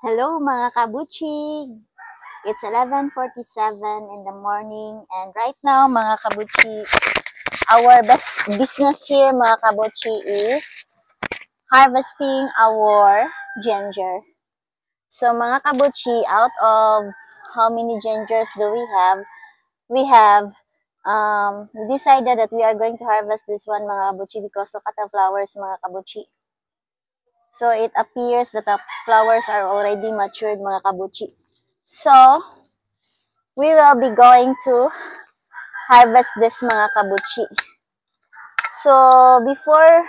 Hello mga kabuchig! It's 11:47 in the morning and right now mga kabuchi, our best business here mga kabuchi is harvesting our ginger. So mga kabuchi, out of how many gingers do we have? We decided that we are going to harvest this one mga kabuchi because look at the flowers mga kabuchi. So it appears that the flowers are already matured mga kabuchi. So we will be going to harvest this mga kabuchi. So before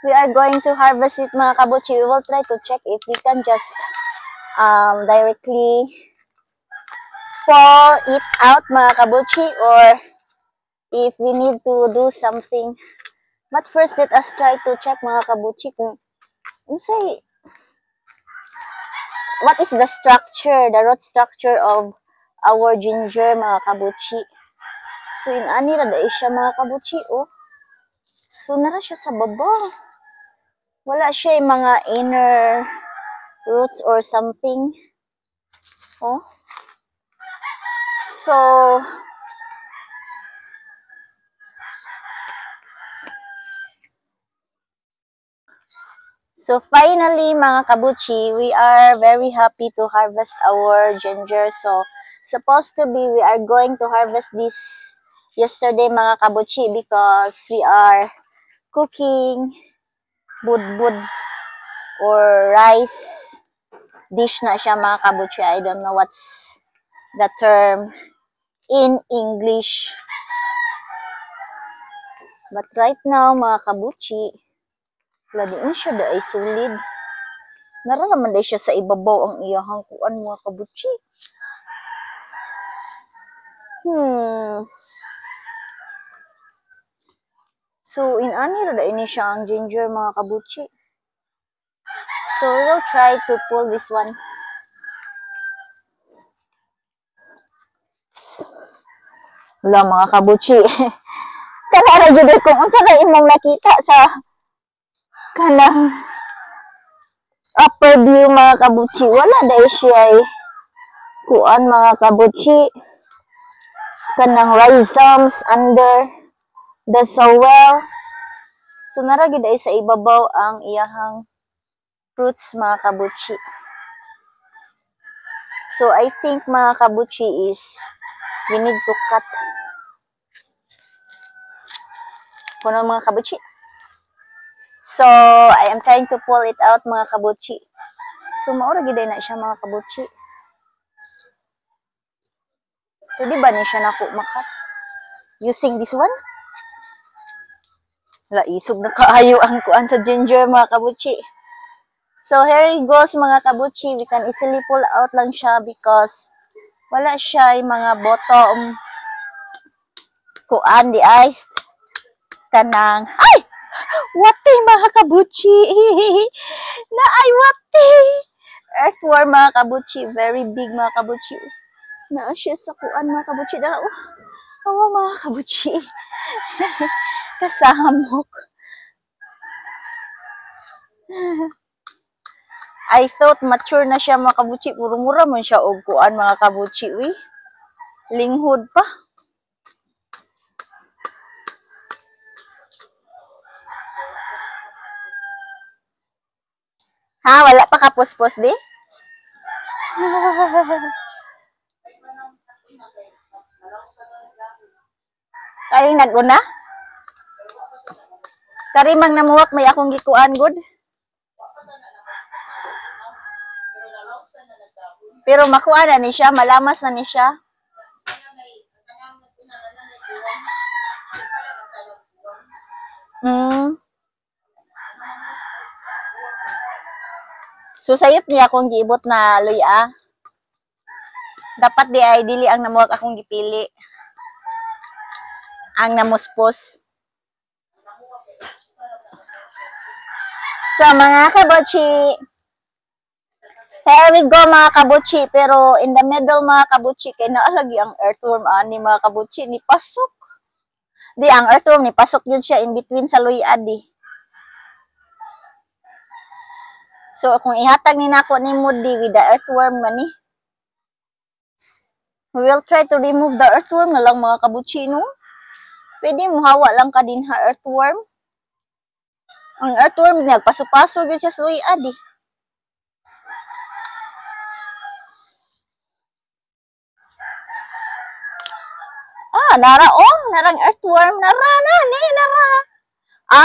we are going to harvest it mga kabuchi, we will try to check if we can just directly pull it out mga kabuchi or if we need to do something. But first, let us try to check mga kabuchi kung say what is the structure, the root structure of our ginger mga kabuchi. So inani ra dai siya mga kabuchi oh. So nara siya sa baba. Wala siya yung mga inner roots or something. Oh. So finally mga kabuchi, we are very happy to harvest our ginger. So supposed to be we are going to harvest this yesterday mga kabuchi because we are cooking budbud or rice dish na siya mga kabuchi. I don't know what's the term in English. But right now mga kabuchi, ladi na siya da ay solid. Nararaman day siya sa ibabaw ang iyahang kuan mga kabuchi. So inani ra da ini siya ang ginger mga kabuchi. So we'll try to pull this one. Wala mga kabuchi. Kanara jud kung unsa na imong nakita sa kanang upper view mga kabuchi. Wala day siya kuan mga kabuchi. Kanang rhizomes under the soil. So nara gid ay sa ibabaw ang iyahang fruits mga kabuchi. So I think mga kabuchi is we need to cut kuno mga kabuchi. So I am trying to pull it out mga kabuchi. So maura gid na siya mga kabuchi. Pwede ba ni siya nako makat? Using this one? Wala isog na kaayo ang kuan sa ginger mga kabuchi. So here it goes mga kabuchi. We can easily pull out lang siya because wala siya yung mga bottom kuan di iced kanang ay wati mga kabuchi na ay wati earthworm mga kabuchi, very big mga kabuchi na siya sa kuan mga kabuchi dala mga kabuchi kasamok. I thought mature na siya mga kabuchi, puro mura man siya og kuan mga kabuchi wi linghod pa. Ha, wala pa kapuspos di? Kaling naguna? Karimang namuwak may akong gikuan good. Pero makuha na ni siya, malamas na ni siya. So sayop niya akong giibot na luya. Dapat di ay dili ang namuwag akong gipili. Ang namuspos. So mga kabuchi, here we go mga kabuchi. Pero in the middle mga kabuchi, kay naalagi ang earthworm ani mga kabuchi ni pasok. Di ang earthworm ni pasok yun siya in between sa luya di. So, kung ihatag ni nako ni Moody with the earthworm gani, we will try to remove the earthworm na lang mga kabutsi, no? Pwede mo hawa lang ka din ha, earthworm. Ang earthworm, nagpaso-paso yun siya suy, adi. Nara, narang earthworm, nara.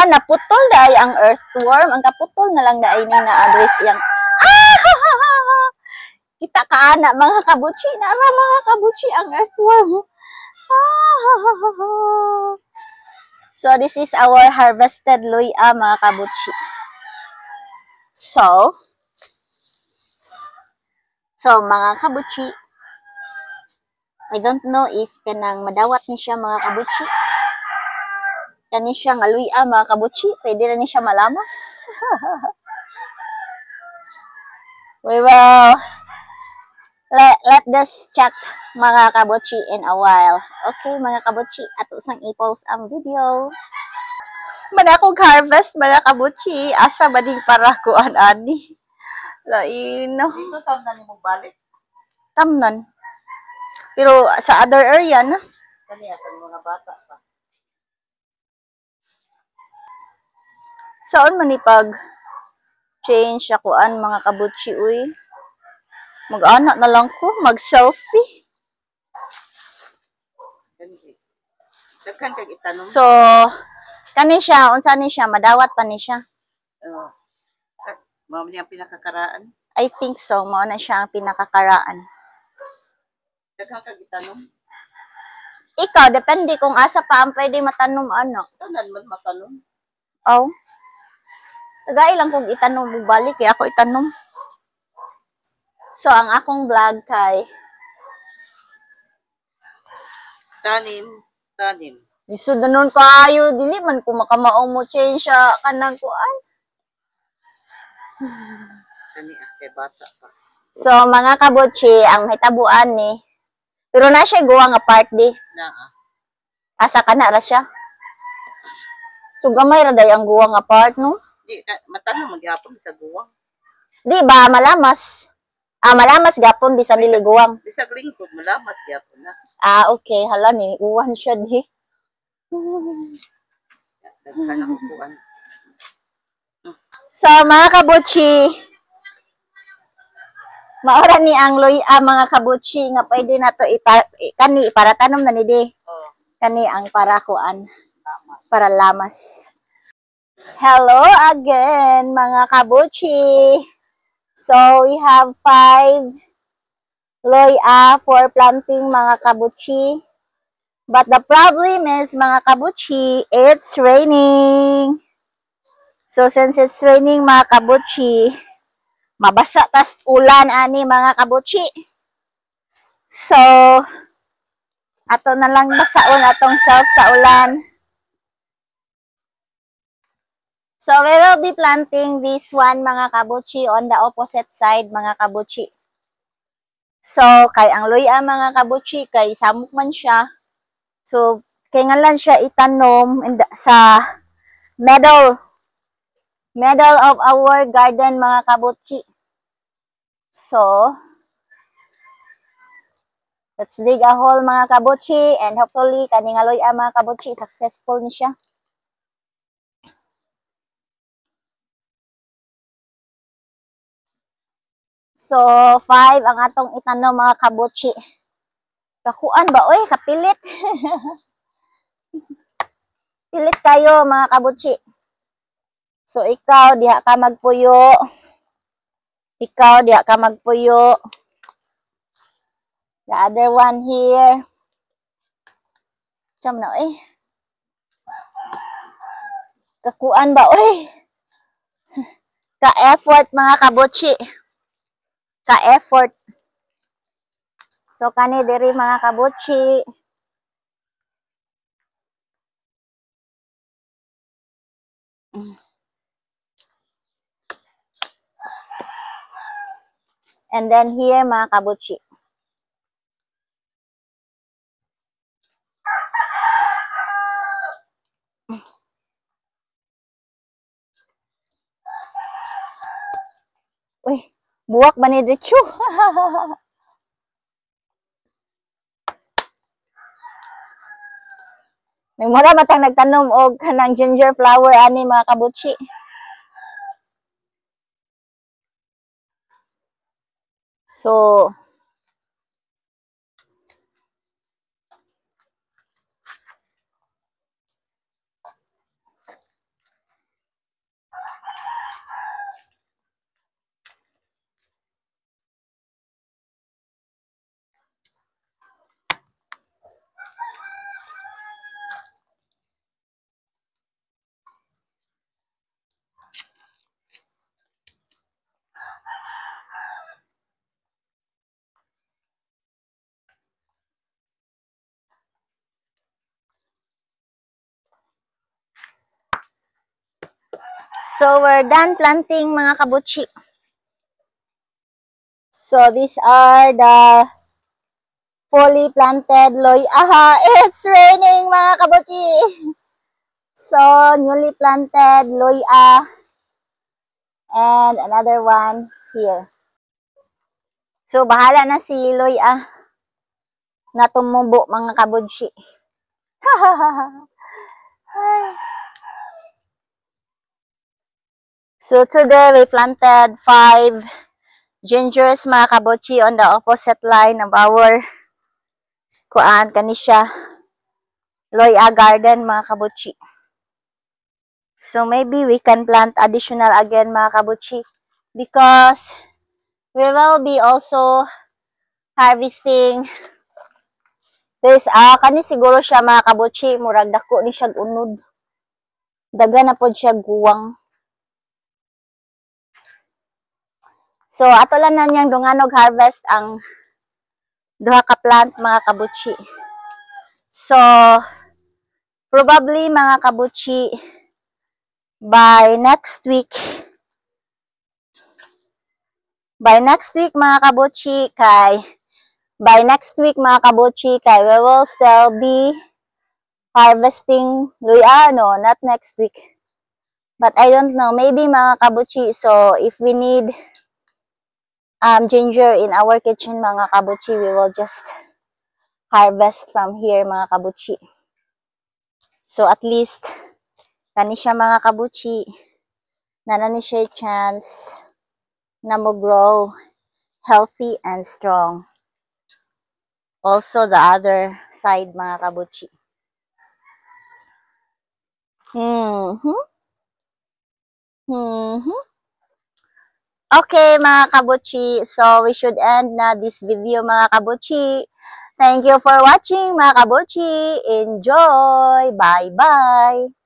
Naputol dahil ang earthworm. Ang kaputol na lang dahil na address yang. Kita ka na mga kabutsi, nara mga kabutsi ang earthworm. So, this is our harvested luya, mga kabutsi. So, mga kabutsi, I don't know if kanang madawat ni siya, mga kabutsi. Kani siya nga luya, mga kabutsi. Pwede na ni siya malamas. We will let this chat, mga kabutsi, in a while. Okay, mga kabutsi, ato sang i-post ang video. Manakog harvest, mga kabutsi. Asa ba ding para kuan ani? Laino. Dito tamnan mo balik. Tamnan. Pero sa other area na. Kani akan mga bata pa. Saan man ipag change akuan, mga kabutsi, uy. Mag-anak na lang ko, mag-selfie. Daghan kag itanong. So, kani siya, unsa ni siya, madawat pa ni siya. Mao niya pinakakaraan. I think so, mao na siya ang pinakakaraan. Daghan kag itanong. Ikaw, depende kung asa pa ang pwede matanom, ano. Tanan man matanong. Oh. Tagay lang kung itanong mo balik, kaya ako itanong. So, ang akong vlog kay tanim. Isod na nun kaayo, dili man ko makamaong mo change siya kanang kuan. Kani kay bata pa. So, mga kabutsi, ang hitabuan ni. Pero na siya guwa nga part di. Naa. Asa ka na ra siya. So, gamay ra day ang guwa nga part, no? Di matanong magyapon sa guwang. Di ba, malamas. Malamas gapon, bisa dili guwang. Bisag lingkod malamas gyapon na. Okay. Hala ni, uwan siya di. Daghan ang kuan. So, mga kabutsi, maora ni ang luya, mga kabutsi, nga pwede na to kani, para tanom na ni di. Oh. Kani ang para kuan, para lamas. Hello again, mga kabutsi. So, we have 5 luya for planting, mga kabutsi. But the problem is, mga kabutsi, it's raining. So, since it's raining, mga kabutsi, mabasa tas ulan ani, mga kabutsi. So, ato na lang basaon atong self sa ulan. So, we will be planting this one, mga kabutsi, on the opposite side, mga kabutsi. So, kay ang luya, mga kabutsi, kay samok man siya. So, kay nga lang siya itanom sa middle of our garden, mga kabutsi. So, let's dig a hole, mga kabutsi, and hopefully, kani nga luya, mga kabutsi, successful ni siya. So, 5 ang atong itanom, mga kabutsi. Kakuan ba, oy? Kapilit. Pilit kayo, mga kabutsi. So, ikaw, diha ka magpuyo. Ikaw, diha ka magpuyo. The other one here. Siyam na, oy. Kakuan ba, oy? Ka-effort, mga kabutsi. Ka-effort. So, kani diri, mga kabutsi. And then here, mga kabutsi. Uy, buwak ba ni Diretso? Nagmura matang nagtanom og kanang ginger flower ani mga kabutsi. So, we're done planting mga kabutsi. So, these are the fully planted loy. Aha, it's raining mga kabutsi. So, newly planted loya and another one here. So, bahala na si loya na tumubo mga kabutsi. So, today we planted 5 gingers mga kabutsi on the opposite line of our kuan kanisya loya garden mga kabutsi. So, maybe we can plant additional again mga kabutsi because we will be also harvesting this. Kani siguro siya mga kabutsi, murag dako ni siya unod. Daga na pod siya guwang. So, ato lang na niyang dunganog harvest ang duha ka plant mga kabutsi. So, probably mga kabutsi, by next week mga kabutsi kay we will still be harvesting luya, no, not next week. But I don't know, maybe mga kabutsi, so if we need ginger in our kitchen mga kabutsi, we will just harvest from here mga kabutsi. So at least kani siya mga kabutsi, nanani siya chance na mo grow healthy and strong. Also the other side mga kabutsi. Okay mga kabutsi, so we should end na this video mga kabutsi. Thank you for watching mga kabutsi. Enjoy! Bye-bye!